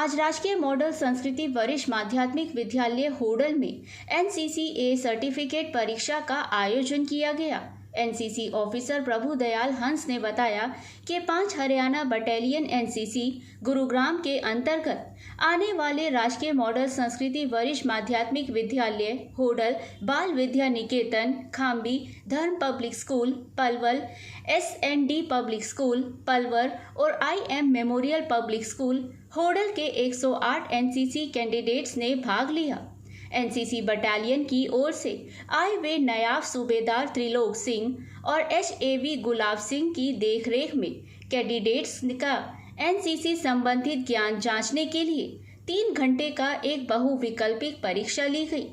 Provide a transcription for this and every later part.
आज राजकीय मॉडल संस्कृति वरिष्ठ माध्यमिक विद्यालय होडल में एनसीसी सर्टिफिकेट परीक्षा का आयोजन किया गया। एनसीसी ऑफिसर प्रभुदयाल हंस ने बताया कि 5 हरियाणा बटालियन एनसीसी गुरुग्राम के अंतर्गत आने वाले राजकीय मॉडल संस्कृति वरिष्ठ माध्यमिक विद्यालय होडल, बाल विद्या Niketan Khambi, Dharam public school Palwal, SND public school Palwal और IM memorial public school Hodal के 108 एनसीसी कैंडिडेट्स ने भाग लिया। एनसीसी बटालियन की ओर से आए वे नायब सूबेदार त्रिलोक सिंह और एचएवी गुलाब सिंह की देखरेख में कैंडिडेट्स का एनसीसी संबंधित ज्ञान जांचने के लिए 3 घंटे का एक बहुविकल्पिक परीक्षा ली गई।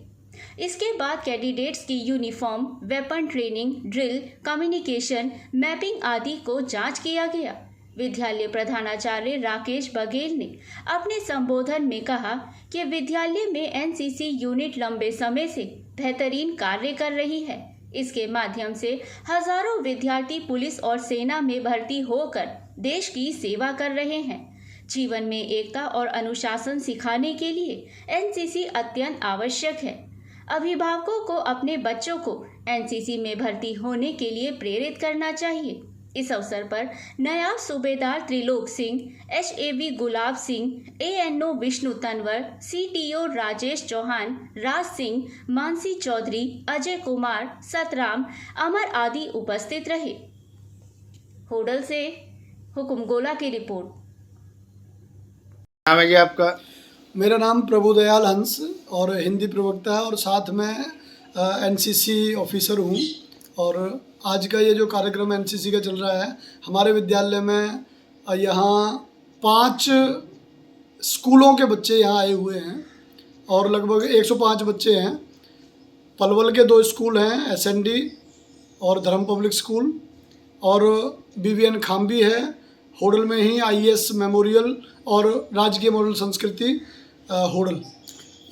इसके बाद कैंडिडेट्स की uniform, weapon training, drill, communication, mapping आदि को जांच किया गया। विद्यालय प्रधानाचार्य राकेश बघेल ने अपने संबोधन में कहा कि विद्यालय में एनसीसी यूनिट लंबे समय से बेहतरीन कार्य कर रही है। इसके माध्यम से हजारों विद्यार्थी पुलिस और सेना में भर्ती होकर देश की सेवा कर रहे हैं। जीवन में एकता और अनुशासन सिखाने के लिए एनसीसी अत्यंत आवश्यक है। अभिभावकों को अपने बच्चों को एनसीसी में भर्ती होने के लिए प्रेरित करना चाहिए। इस अवसर पर नायब सूबेदार त्रिलोक सिंह, एचएवी गुलाब सिंह, एएनओ विष्णु तंवर, सीटीओ राजेश चौहान, राज सिंह, मानसी चौधरी, अजय कुमार, सतराम, अमर आदि उपस्थित रहे। होडल से हुकुम गोला की रिपोर्ट। नाम है जी आपका? मेरा नाम प्रभुदयाल हंस और हिंदी प्रवक्ता है और साथ में एनसीसी ऑफिसर हूँ। और आज का ये जो कार्यक्रम एनसीसी का चल रहा है, हमारे विद्यालय में यहाँ 5 स्कूलों के बच्चे यहाँ आए हुए हैं और लगभग 105 बच्चे हैं। पलवल के 2 स्कूल हैं, एसएनडी और धर्म पब्लिक स्कूल, और बीवीएन खाम्बी है। होडल में ही आईएएस मेमोरियल और राजकीय मॉडल संस्कृति होडल,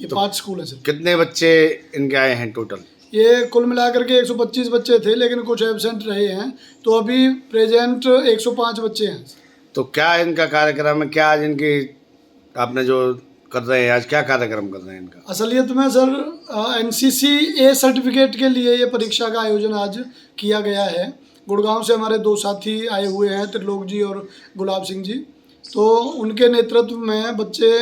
ये 5 स्कूल हैं सर। कितने बच्चे इनके आए हैं टोटल? ये कुल मिलाकर के 125 बच्चे थे, लेकिन कुछ एब्सेंट रहे हैं, तो अभी प्रेजेंट 105 बच्चे हैं। तो क्या इनका कार्यक्रम है? क्या आज इनकी आपने जो कर रहे हैं, आज क्या कार्यक्रम कर रहे हैं इनका? असलियत में सर एनसीसी सर्टिफिकेट के लिए ये परीक्षा का आयोजन आज किया गया है। गुड़गांव से हमारे 2 साथी आए हुए हैं, त्रिलोक जी और गुलाब सिंह जी। तो उनके नेतृत्व में बच्चे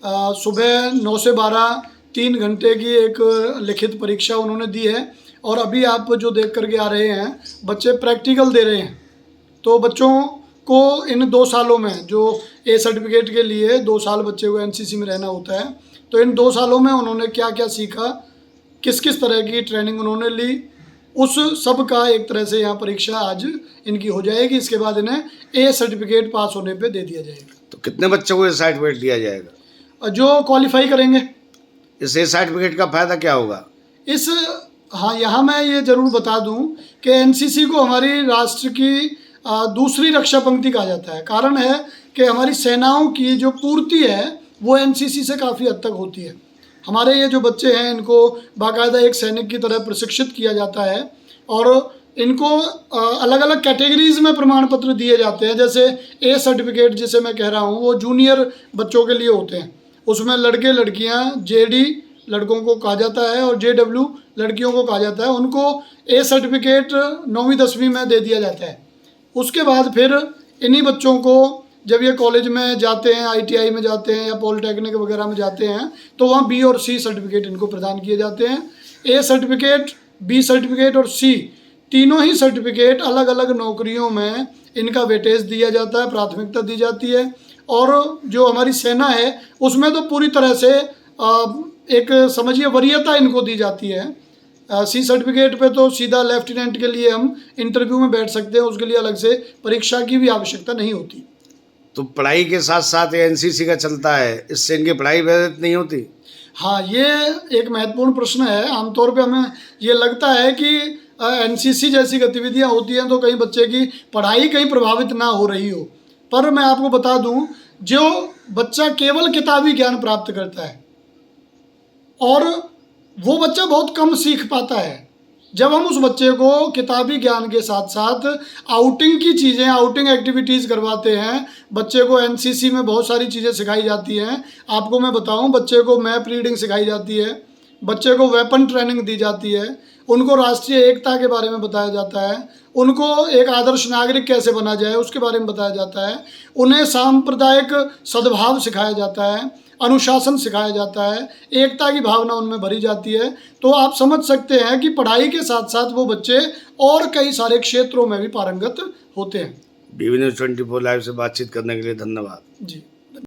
सुबह 9 से 12 3 घंटे की एक लिखित परीक्षा उन्होंने दी है। और अभी आप जो देख करके आ रहे हैं, बच्चे प्रैक्टिकल दे रहे हैं। तो बच्चों को इन 2 सालों में, जो ए सर्टिफिकेट के लिए 2 साल बच्चे को एनसीसी में रहना होता है, तो इन 2 सालों में उन्होंने क्या क्या सीखा, किस किस तरह की ट्रेनिंग उन्होंने ली, उस सब का एक तरह से यहाँ परीक्षा आज इनकी हो जाएगी। इसके बाद इन्हें ए सर्टिफिकेट पास होने पे दे दिया जाएगा। तो कितने बच्चों को ये सर्टिफिकेट दिया जाएगा? जो क्वालिफाई करेंगे। इस ए सर्टिफिकेट का फ़ायदा क्या होगा? हाँ, यहाँ मैं ये ज़रूर बता दूँ कि एनसीसी को हमारी राष्ट्र की दूसरी रक्षा पंक्ति कहा जाता है। कारण है कि हमारी सेनाओं की जो पूर्ति है वो एनसीसी से काफ़ी हद तक होती है। हमारे ये जो बच्चे हैं, इनको बाकायदा एक सैनिक की तरह प्रशिक्षित किया जाता है और इनको अलग अलग कैटेगरीज में प्रमाण पत्र दिए जाते हैं। जैसे ए सर्टिफिकेट जिसे मैं कह रहा हूँ, वो जूनियर बच्चों के लिए होते हैं। उसमें लड़के लड़कियां, जेडी लड़कों को कहा जाता है और जेडब्ल्यू लड़कियों को कहा जाता है। उनको ए सर्टिफिकेट 9वीं 10वीं में दे दिया जाता है। उसके बाद फिर इन्हीं बच्चों को जब ये कॉलेज में जाते हैं, आईटीआई में जाते हैं या पॉलिटेक्निक वगैरह में जाते हैं, तो वहाँ बी और सी सर्टिफिकेट इनको प्रदान किए जाते हैं। ए सर्टिफिकेट, बी सर्टिफिकेट और सी तीनों ही सर्टिफिकेट अलग अलग नौकरियों में इनका वेटेज दिया जाता है, प्राथमिकता दी जाती है। और जो हमारी सेना है उसमें तो पूरी तरह से एक समझिए वरीयता इनको दी जाती है। सी सर्टिफिकेट पे तो सीधा लेफ्टिनेंट के लिए हम इंटरव्यू में बैठ सकते हैं, उसके लिए अलग से परीक्षा की भी आवश्यकता नहीं होती। तो पढ़ाई के साथ साथ एनसीसी का चलता है, इससे इनकी पढ़ाई व्याहत नहीं होती? हाँ, ये एक महत्वपूर्ण प्रश्न है। आमतौर पे हमें ये लगता है कि एनसीसी जैसी गतिविधियाँ होती हैं तो कहीं बच्चे की पढ़ाई कहीं प्रभावित ना हो रही हो। पर मैं आपको बता दूं, जो बच्चा केवल किताबी ज्ञान प्राप्त करता है और वो बच्चा बहुत कम सीख पाता है। जब हम उस बच्चे को किताबी ज्ञान के साथ साथ आउटिंग की चीज़ें, आउटिंग एक्टिविटीज़ करवाते हैं, बच्चे को एनसीसी में बहुत सारी चीज़ें सिखाई जाती हैं। आपको मैं बताऊं, बच्चे को मैप रीडिंग सिखाई जाती है, बच्चे को वेपन ट्रेनिंग दी जाती है, उनको राष्ट्रीय एकता के बारे में बताया जाता है, उनको एक आदर्श नागरिक कैसे बना जाए उसके बारे में बताया जाता है, उन्हें सांप्रदायिक सद्भाव सिखाया जाता है, अनुशासन सिखाया जाता है, एकता की भावना उनमें भरी जाती है। तो आप समझ सकते हैं कि पढ़ाई के साथ साथ वो बच्चे और कई सारे क्षेत्रों में भी पारंगत होते हैं। BB News 24 लाइव से बातचीत करने के लिए धन्यवाद। जी।